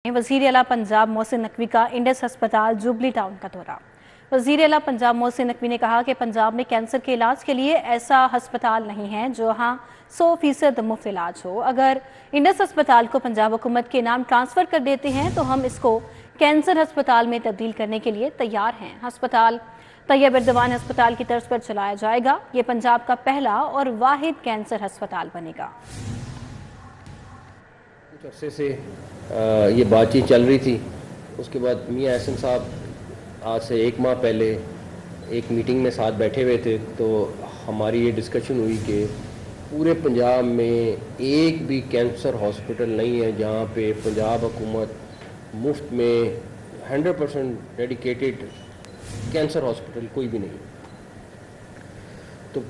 वज़ीर आला पंजाब मोहसिन नकवी का इंडस अस्पताल जुबली टाउन का दौरा। वज़ीर आला पंजाब मोहसिन नकवी ने कहा कि पंजाब में कैंसर के इलाज के लिए ऐसा अस्पताल नहीं है जहां 100% मुफ्त इलाज हो। अगर इंडस अस्पताल को पंजाब हुकूमत के नाम ट्रांसफ़र कर देते हैं तो हम इसको कैंसर अस्पताल में तब्दील करने के लिए तैयार हैं। अस्पताल तैयब एर्दवान अस्पताल की तर्ज पर चलाया जाएगा। ये पंजाब का पहला और वाहिद कैंसर अस्पताल बनेगा। कुछ अरसे से ये बातचीत चल रही थी। उसके बाद मियां एहसन साहब आज से 1 माह पहले एक मीटिंग में साथ बैठे हुए थे, तो हमारी ये डिस्कशन हुई कि पूरे पंजाब में एक भी कैंसर हॉस्पिटल नहीं है जहाँ पे पंजाब हुकूमत मुफ्त में 100% डेडिकेटेड कैंसर हॉस्पिटल कोई भी नहीं। तो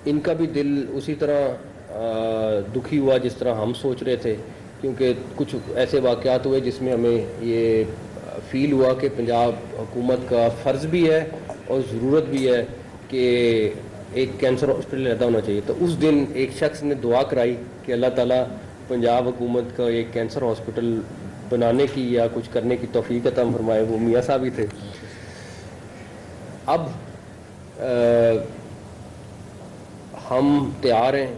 इनका भी दिल उसी तरह दुखी हुआ जिस तरह हम सोच रहे थे, क्योंकि कुछ ऐसे वाक़यात हुए जिसमें हमें ये फ़ील हुआ कि पंजाब हुकूमत का फ़र्ज़ भी है और ज़रूरत भी है कि एक कैंसर हॉस्पिटल रहता होना चाहिए। तो उस दिन एक शख्स ने दुआ कराई कि अल्लाह ताला पंजाब हुकूमत का एक कैंसर हॉस्पिटल बनाने की या कुछ करने की तौफ़ीक अता फरमाए। वो मियाँ साहब ही थे। अब हम तैयार हैं,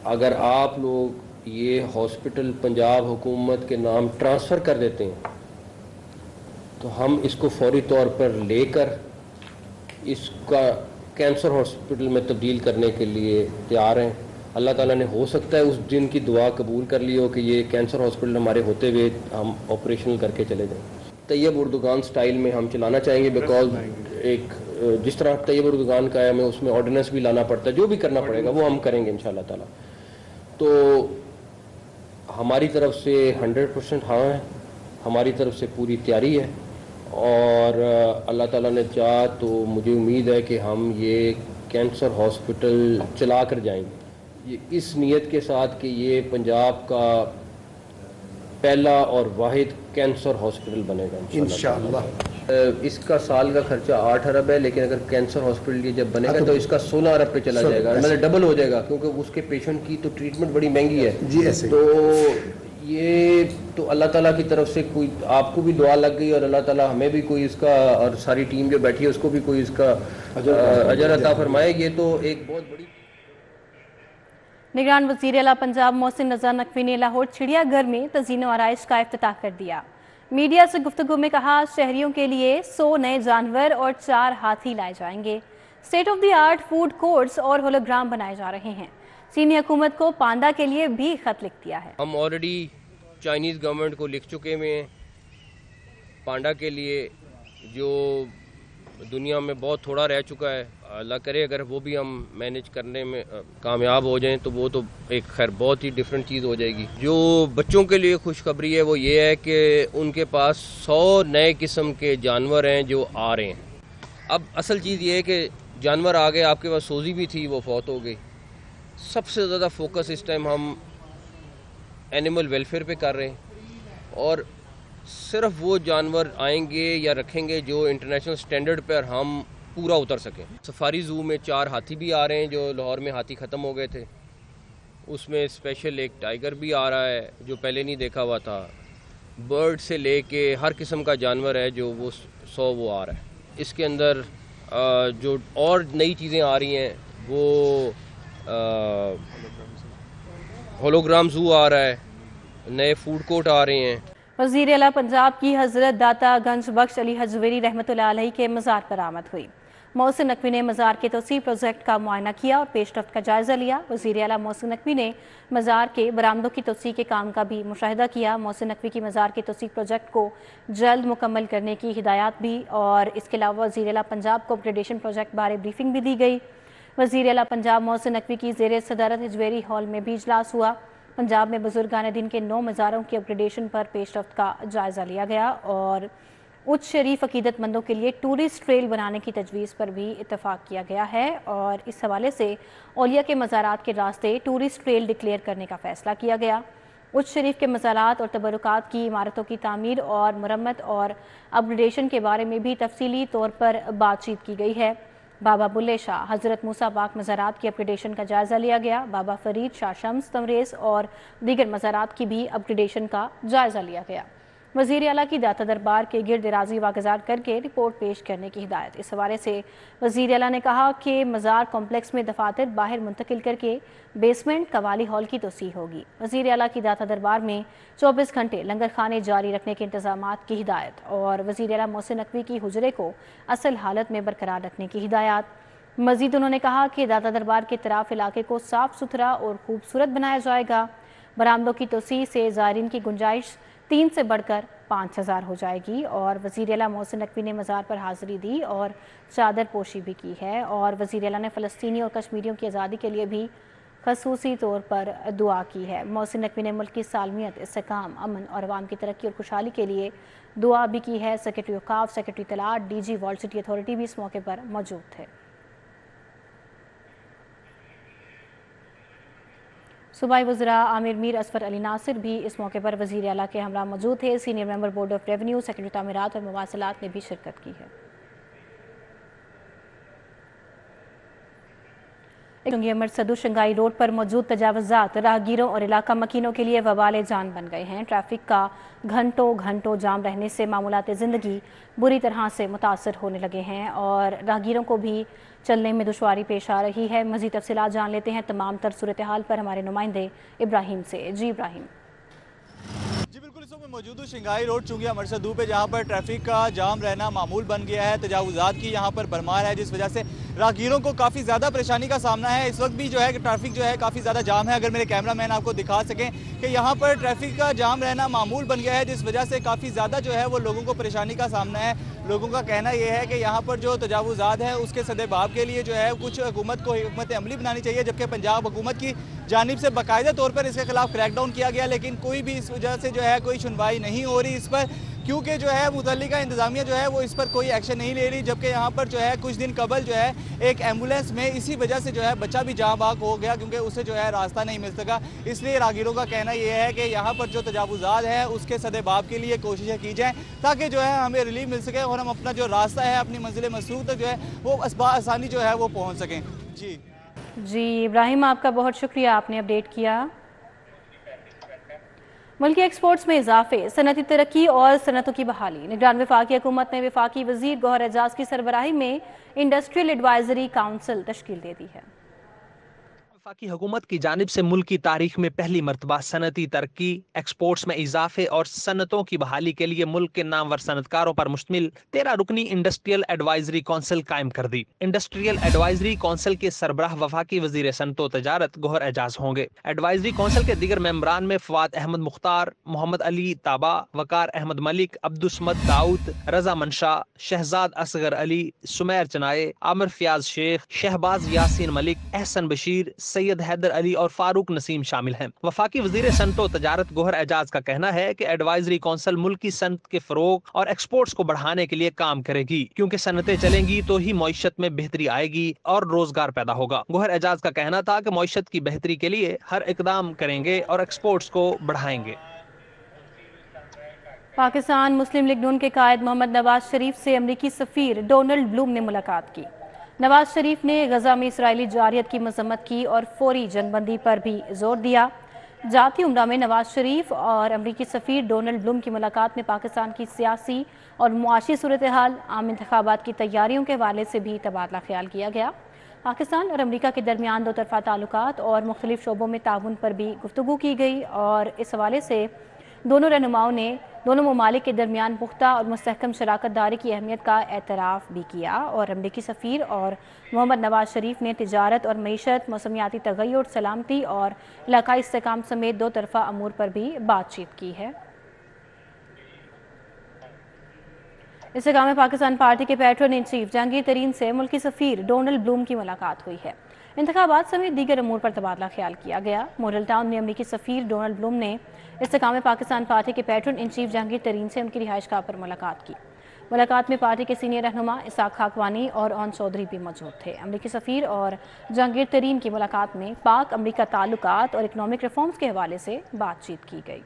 अगर आप लोग ये हॉस्पिटल पंजाब हुकूमत के नाम ट्रांसफ़र कर देते हैं तो हम इसको फौरी तौर पर लेकर इसका कैंसर हॉस्पिटल में तब्दील करने के लिए तैयार हैं। अल्लाह ताला ने हो सकता है उस दिन की दुआ कबूल कर ली हो कि ये कैंसर हॉस्पिटल हमारे होते हुए हम ऑपरेशनल करके चले जाएँ। तैयब उर्दुगान स्टाइल में हम चलाना चाहेंगे, बिकॉज एक जिस तरह तैयब उर्दुगान का है हमें उसमें ऑर्डिनेंस भी लाना पड़ता है। जो भी करना पड़ेगा वो हम करेंगे इंशाअल्लाह ताला। तो हमारी तरफ से 100% हाँ है, हमारी तरफ से पूरी तैयारी है, और अल्लाह ताला ने चाहा तो मुझे उम्मीद है कि हम ये कैंसर हॉस्पिटल चला कर जाएंगे, ये इस नीयत के साथ कि ये पंजाब का पहला और वाहिद कैंसर हॉस्पिटल बनेगा इंशाअल्लाह। इसका साल का खर्चा 8 अरब है, लेकिन अगर कैंसर हॉस्पिटल ये जब बनेगा तो इसका 16 अरब पे चला जाएगा, मतलब डबल हो जाएगा, क्योंकि उसके पेशेंट की तो ट्रीटमेंट बड़ी महंगी है जी। ऐसे तो ये तो अल्लाह ताला की तरफ से कोई आपको भी दुआ लग गई और अल्लाह ताला हमें भी कोई इसका और सारी टीम जो बैठी है उसको भी कोई इसका अजर अता फरमाए। ये तो एक बहुत बड़ी। निगरान वज़ीर आला पंजाब मोहसिन नकवी ने लाहौर चिड़ियाघर में तज़ीन व आराइश का इफ्तिताह कर दिया। मीडिया से गुफ्तगू में कहा, शहरियों के लिए 100 नए जानवर और 4 हाथी लाए जाएंगे। State of the art food courts और होलोग्राम बनाए जा रहे हैं। चीनी हुकूमत को पांडा के लिए भी खत लिख दिया है। हम ऑलरेडी चाइनीज़ गवर्नमेंट को लिख चुके हुए हैं पांडा के लिए, जो दुनिया में बहुत थोड़ा रह चुका है। अल्लाह करे अगर वो भी हम मैनेज करने में कामयाब हो जाएं तो वो तो एक खैर बहुत ही डिफरेंट चीज़ हो जाएगी। जो बच्चों के लिए खुशखबरी है वो ये है कि उनके पास 100 नए किस्म के जानवर हैं जो आ रहे हैं। अब असल चीज़ ये है कि जानवर आ गए, आपके पास सोजी भी थी वो फौत हो गई। सबसे ज़्यादा फोकस इस टाइम हम एनिमल वेलफेयर पे कर रहे हैं, और सिर्फ वो जानवर आएंगे या रखेंगे जो इंटरनेशनल स्टैंडर्ड पर हम पूरा उतर सकें। सफारी ज़ू में 4 हाथी भी आ रहे हैं, जो लाहौर में हाथी ख़त्म हो गए थे। उसमें स्पेशल एक टाइगर भी आ रहा है जो पहले नहीं देखा हुआ था। बर्ड से लेके हर किस्म का जानवर है जो वो 100 वो आ रहा है। इसके अंदर जो और नई चीज़ें आ रही हैं वो होलोग्राम ज़ू आ रहा है, नए फूड कोर्ट आ रहे हैं। वज़ीर आला पंजाब की हज़रत दाता गंज बख्श अली हजवेरी रहमतुल्लाह अलैह के मज़ार पर आमद हुई। मोहसिन नकवी ने मज़ार के तोसी प्रोजेक्ट का मुआयना किया और पेशरफ्त का जायज़ा लिया। वज़ीर आला मोहसिन नकवी ने मज़ार के बरामदों की तोसी के काम का भी मुशाहिदा किया। मोहसिन नकवी की मज़ार के तोसी प्रोजेक्ट को जल्द मुकम्मल करने की हिदायत भी, और इसके अलावा वज़ीर आला पंजाब को अपग्रेडेशन प्रोजेक्ट बारे ब्रीफिंग भी दी गई। वज़ीर आला पंजाब मोहसिन नकवी की ज़ेर सदारत हजवेरी हॉल में भी इजलास हुआ। पंजाब में बुजुर्गान दिन के 9 मज़ारों की अपग्रेडेशन पर पेशरफ्त का जायज़ा लिया गया, और उच्च शरीफ अकीदतमंदों के लिए टूरिस्ट ट्रेल बनाने की तजवीज़ पर भी इत्तफाक किया गया है, और इस हवाले से औलिया के मज़ारात के रास्ते टूरिस्ट ट्रेल डिक्लेयर करने का फ़ैसला किया गया। उच्च शरीफ के मज़ारात और तबरुकात की इमारतों की तामीर और मरम्मत और अपग्रेडेशन के बारे में भी तफसीली तौर पर बातचीत की गई है। बाबा बुल्ले शाह, हजरत मूसा पाक मज़ारात की अपग्रेडेशन का जायज़ा लिया गया। बाबा फरीद, शाह शम्स, तमरेज़ और दीगर मज़ारात की भी अपग्रेडेशन का जायज़ा लिया गया। वज़ीर आला की दाता दरबार के गिर्द राज़ी वागज़ार करके रिपोर्ट पेश करने की हिदायत। इस हवाले से वज़ीर आला ने कहा कि मज़ार कॉम्प्लेक्स में दफातर बाहर मुंतकिल करके बेसमेंट कवाली हॉल की तोसी होगी। वज़ीर आला की दाता दरबार में 24 घंटे लंगर खाने जारी रखने के इंतजामात की हिदायत और वज़ीर आला मोहसिन नकवी की हुजरे को असल हालत में बरकरार रखने की हिदायत। मज़ीद उन्होंने कहा कि दाता दरबार के तराफ इलाके को साफ़ सुथरा और खूबसूरत बनाया जाएगा। बरामदों की तोसी से ज़ायरीन की गुंजाइश 3 से बढ़कर 5000 हो जाएगी। और वज़ीर आला मोहसिन नकवी ने मज़ार पर हाज़िरी दी और चादर पोशी भी की है। और वज़ीर आला ने फ़लस्तीनी और कश्मीरियों की आज़ादी के लिए भी ख़ुसूसी तौर पर दुआ की है। मोहसिन नकवी ने मुल्क की सालमियत, इस्तेकाम, अमन और अवाम की तरक्की और खुशहाली के लिए दुआ भी की है। सेक्रेटरी औकाफ, सेक्रेटरी तलाट, DG वर्ल्ड सिटी अथॉरिटी भी इस मौके पर मौजूद थे। सूबाई वज़रा आमिर मीर असफर अली नासिर भी इस मौके पर वज़ीर आला के हमरा मौजूद थे। Senior member board of revenue, secretary तामीरात और मवासलात ने भी शिरकत की है। चुंगी अमरसदू शंघाई रोड पर मौजूद तजावुज़ात राहगीरों और इलाका मकीनों के लिए वबाल जान बन गए हैं। ट्रैफिक का घंटों जाम रहने से मामूलात ज़िंदगी बुरी तरह से मुतासर होने लगे हैं और राहगीरों को भी चलने में दुश्वारी पेश आ रही है। मज़ीद तफसीलात जान लेते हैं तमाम तर सूरत हाल पर हमारे नुमाइंदे इब्राहिम से। जी इब्राहिम। जी बिल्कुल, इस वक्त मौजूद हूँ शंघाई रोड चुंगी अमरसदू पे, जहाँ पर ट्रैफिक का जाम रहना मामूल बन गया है। तजावुज़ात की यहाँ पर भरमार है, जिस वजह से राहगीरों को काफ़ी ज़्यादा परेशानी का सामना है। इस वक्त भी जो है कि ट्रैफिक जो है काफ़ी ज़्यादा जाम है। अगर मेरे कैमरा मैन आपको दिखा सकें कि यहाँ पर ट्रैफिक का जाम रहना मामूल बन गया है, जिस वजह से काफ़ी ज़्यादा जो है वो लोगों को परेशानी का सामना है। लोगों का कहना यह है कि यहाँ पर जो तजावुज़ात है उसके सदेबाब के लिए जो है कुछ हुकूमत को हिकमत अमली बनानी चाहिए, जबकि पंजाब हुकूमत की जानिब से बाकायदा तौर पर इसके खिलाफ क्रैकडाउन किया गया, लेकिन कोई भी इस वजह से जो है कोई सुनवाई नहीं हो रही इस पर, क्योंकि जो है मुतल्लिका इंतज़ामिया जो है वो इस पर कोई एक्शन नहीं ले रही। जबकि यहाँ पर जो है कुछ दिन कबल जो है एक एम्बुलेंस में इसी वजह से जो है बच्चा भी जहाँ बाग हो गया, क्योंकि उसे जो है रास्ता नहीं मिल सका। इसलिए राहगीरों का कहना यह है कि यहाँ पर जो तजावुज़ात है उसके सदेबाब के लिए कोशिशें की जाएँ, ताकि जो है हमें रिलीफ मिल सके और हम अपना जो रास्ता है अपनी मंजिल मसरूफ़ तक जो है वो आसानी जो है वो पहुँच सकें। जी इब्राहिम, आपका बहुत शुक्रिया, आपने अपडेट किया। मुल्की एक्सपोर्ट्स में इजाफे, सनती तरक्की और सनतों की बहाली। निगरान वफाकी हुकूमत ने वफाकी वजीर गौहर एजाज की सरबराही में इंडस्ट्रियल एडवाइजरी काउंसिल तश्कील दे दी है। वफाकी हुकूमत की जानिब से मुल्क की तारीख में पहली मरतबा सनती तरक्की, एक्सपोर्ट्स में इजाफे और सनतों की बहाली के लिए मुल्क के नामवर सनतकारों पर मुश्तमिल 13 रुकनी इंडस्ट्रियल एडवाइजरी काउंसिल कायम कर दी। इंडस्ट्रियल एडवाइजरी काउंसिल के सरबराह वफाकी वजीर सनतो तजारत गौहर एजाज होंगे। एडवाइजरी काउंसिल के दीगर मेंबरान में फवाद अहमद मुख्तार, मोहम्मद अली ताबा, वकार अहमद मलिक, अब्दुस्मद दाऊद, रजा मनशा, शहजाद असगर अली, सुमैर चनाए, आमिर फयाज शेख, शहबाज यासीन मलिक, एहसन बशीर, सैयद हैदर अली और फारूक नसीम शामिल हैं। वफाकी वजीर सनतो तजारत गौहर एजाज का कहना है कि एडवाइजरी काउंसिल मुल्क की सनत के फरोग और एक्सपोर्ट्स को बढ़ाने के लिए काम करेगी, क्योंकि सनतें चलेंगी तो ही मईशत में बेहतरी आएगी और रोजगार पैदा होगा। गौहर एजाज का कहना था कि मईशत की बेहतरी के लिए हर इकदाम करेंगे और एक्सपोर्ट्स को बढ़ाएंगे। पाकिस्तान मुस्लिम लीग नून के कायद मोहम्मद नवाज शरीफ से अमरीकी सफीर डोनाल्ड ब्लूम ने मुलाकात की। नवाज शरीफ ने गजा में इसराइली जारियत की मजम्मत की और फौरी जंगबंदी पर भी जोर दिया। जाती उम्रा में नवाज शरीफ और अमरीकी सफीर डोनाल्ड ब्लूम की मुलाकात में पाकिस्तान की सियासी और मुआशी सूरत हाल, आम इंतखाबात की तैयारियों के हवाले से भी तबादला ख्याल किया गया। पाकिस्तान और अमरीका के दरमियान दो तरफा ताल्लुकात और मुख्तलिफ शोबों में ताउन पर भी गुफ्तगू की गई और इस हवाले से दोनों रहनुमाओं ने दोनों ममालिक के दरमियान पुख्ता और मुस्तहकम शराकत दारी की अहमियत का एतराफ़ भी किया। और अमरीकी सफ़ीर और मोहम्मद नवाज शरीफ ने तिजारत और मईशत, मौसमियाती तगय्युर, सलामती और इलाकाई इस्तेहकाम समेत दो तरफा अमूर पर भी बातचीत की है। इस काम में पाकिस्तान पार्टी के पैट्रन इन चीफ जहांगीर तरीन से मुल्की सफ़ीर डोनाल्ड ब्लूम की मुलाकात हुई है। इंतखाबात समेत दीगर अमूर पर तबादला ख्याल किया गया। मॉडल टाउन में अमरीकी सफ़ीर डोनाल्ड ब्लूम ने इस काम में पाकिस्तान पार्टी के पैट्रन इन चीफ जहांगीर तरीन से उनकी रिहाइश गाह पर मुलाकात की। मुलाकात में पार्टी के सीनियर रहनुमा इसाक खाकवानी और ओन चौधरी भी मौजूद थे। अमरीकी सफ़ीर और जहांगीर तरीन की मुलाकात में पाक अमरीका ताल्लुकात और इकनॉमिक रिफॉर्म्स के हवाले से बातचीत की गई।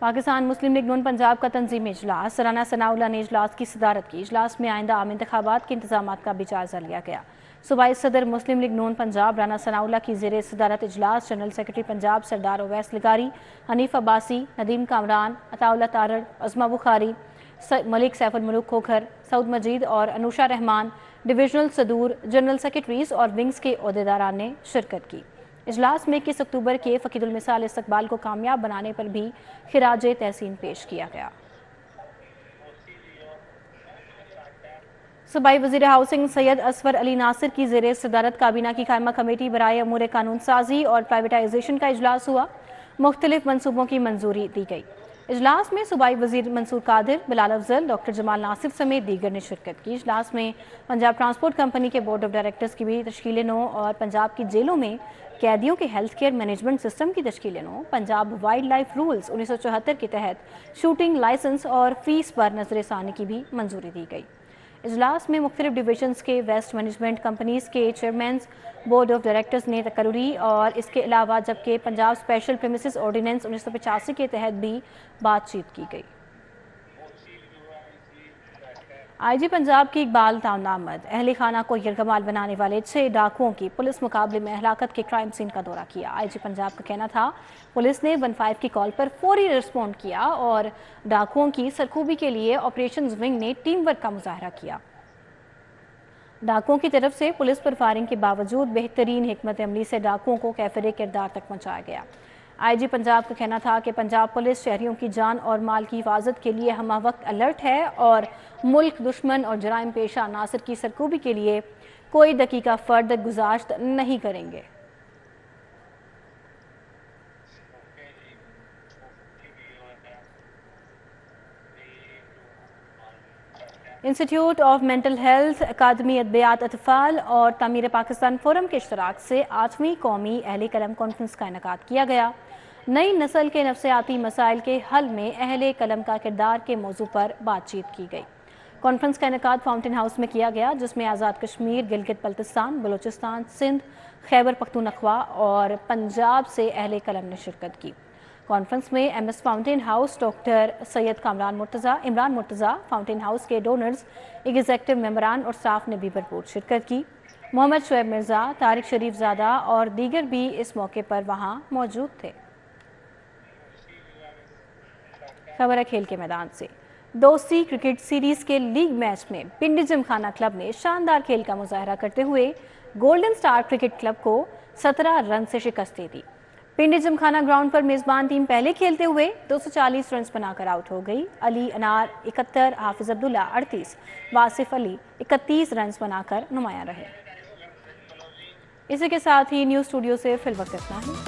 पाकिस्तान मुस्लिम लीग नून पंजाब का तंजीमी इजलास। राना सनाउल्लाह ने इजलास की सदारत की। इजलास में आइंदा आम इंतखाबात के इंतजाम का भी जायजा लिया गया। सूबाई सदर मुस्लिम लीग नून पंजाब राना सनाउल्लाह की ज़ेर सदारत इजलास जनरल सेक्रेटरी पंजाब सरदार ओवैस लगारी, हनीफ अब्बासी, नदीम कामरान, अताउल्लाह तारड़, अज़मा बुखारी, मलिक सैफुल मुल्क खोखर, सऊद मजीद और अनुषा रहमान, डिविजनल सदूर, जनरल सेक्रेटरीज और विंग्स के अहदेदारान ने शिरकत की। इजलास में 21 अक्टूबर के फ़कीरुल मिसाल इस्तकबाल को कामयाब बनाने पर भी खिराज तहसीन पेश किया गया। सूबाई वज़ीर हाउसिंग सैयद असफर अली नासिर की ज़ेर सदारत काबीना की कायमा कमेटी बराए अमूर कानून साजी और प्राइवेटाइजेशन का इजलास हुआ। मुख्तलिफ मनसूबों की मंजूरी दी गई। इजलास में सूबाई वज़ीर मंसूर कादिर, बिलाल अफजल, डॉक्टर जमाल नासिर समेत दीगर ने शिरकत की। इजलास में पंजाब ट्रांसपोर्ट कंपनी के बोर्ड ऑफ डायरेक्टर्स की भी तश्कील नो और पंजाब की जेलों में कैदियों के हेल्थ केयर मैनेजमेंट सिस्टम की तश्कील नो, पंजाब वाइल्ड लाइफ रूल्स 1974 के तहत शूटिंग लाइसेंस और फीस पर नजरसानी की भी मंजूरी दी गई। इजलास में मुख्तलिफ डिविजन्स के वेस्ट मैनेजमेंट कंपनीज के चेयरमैन, बोर्ड ऑफ डायरेक्टर्स ने तकर्री और इसके अलावा जबकि पंजाब स्पेशल प्रीमिसेस ऑर्डिनेंस 1985 के तहत भी बातचीत की गई। IG पंजाब की इकबाल ताउनामद अहले खाना को यरगमाल बनाने वाले 6 डाकुओं की पुलिस मुकाबले में हलाकत के क्राइम सीन का दौरा किया। IG पंजाब का कहना था पुलिस ने 15 की कॉल पर फौरी रिस्पॉन्ड किया और डाकुओं की सरखूबी के लिए ऑपरेशंस विंग ने टीम वर्क का मुजाहरा किया। डाकुओं की तरफ से पुलिस पर फायरिंग के बावजूद बेहतरीन हिकमत अमली से डाकुओं को कैफरे किरदार तक पहुंचाया गया। IG पंजाब का कहना था कि पंजाब पुलिस शहरियों की जान और माल की हिफाजत के लिए हमा वक्त अलर्ट है और मुल्क, दुश्मन और जराइम पेशा नासिर की सरकूबी के लिए कोई दकीका फर्द गुजाश्त नहीं करेंगे। इंस्टीट्यूट ऑफ मेंटल हेल्थ, अकादमी अदबियात अतफाल और तामीर पाकिस्तान फोरम के इश्तराक से 8वीं कौमी अहले कलम कॉन्फ्रेंस का इनेकाद किया गया। नई नस्ल के नफसियाती मसाइल के हल में अहले कलम का किरदार के मौजू पर बातचीत की गई। कॉन्फ्रेंस का इनेकाद फाउंटेन हाउस में किया गया, जिसमें आज़ाद कश्मीर, गिलगित बल्तिस्तान, बलूचिस्तान, सिंध, खैबर पख्तूनख्वा और पंजाब से अहले कलम ने शिरकत की। कॉन्फ्रेंस में MS fountain house doctor Syed Imran Murtaza, fountain house के डोनर्स, एग्जीक्यूटिव मेंबरान और स्टाफ ने भी भरपूर शिरकत की। मोहम्मद शुएब मिर्ज़ा, तारिक शरीफ ज़ादा और दीगर भी इस मौके पर वहाँ मौजूद थे। खबर है खेल के मैदान से। दोस्ती क्रिकेट सीरीज के लीग मैच में पिंडी जिमखाना क्लब ने शानदार खेल का मुजाहरा करते हुए गोल्डन स्टार क्रिकेट क्लब को 17 रन से शिकस्त दे दी। पिंडी जिमखाना ग्राउंड पर मेजबान टीम पहले खेलते हुए 240 रन बनाकर आउट हो गई। अली अनार 71, हाफिज अब्दुल्ला 38, वासिफ अली 31 रन बनाकर नुमाया रहे। इसी के साथ ही न्यूज़ स्टूडियो से फिलवक्त इतना ही।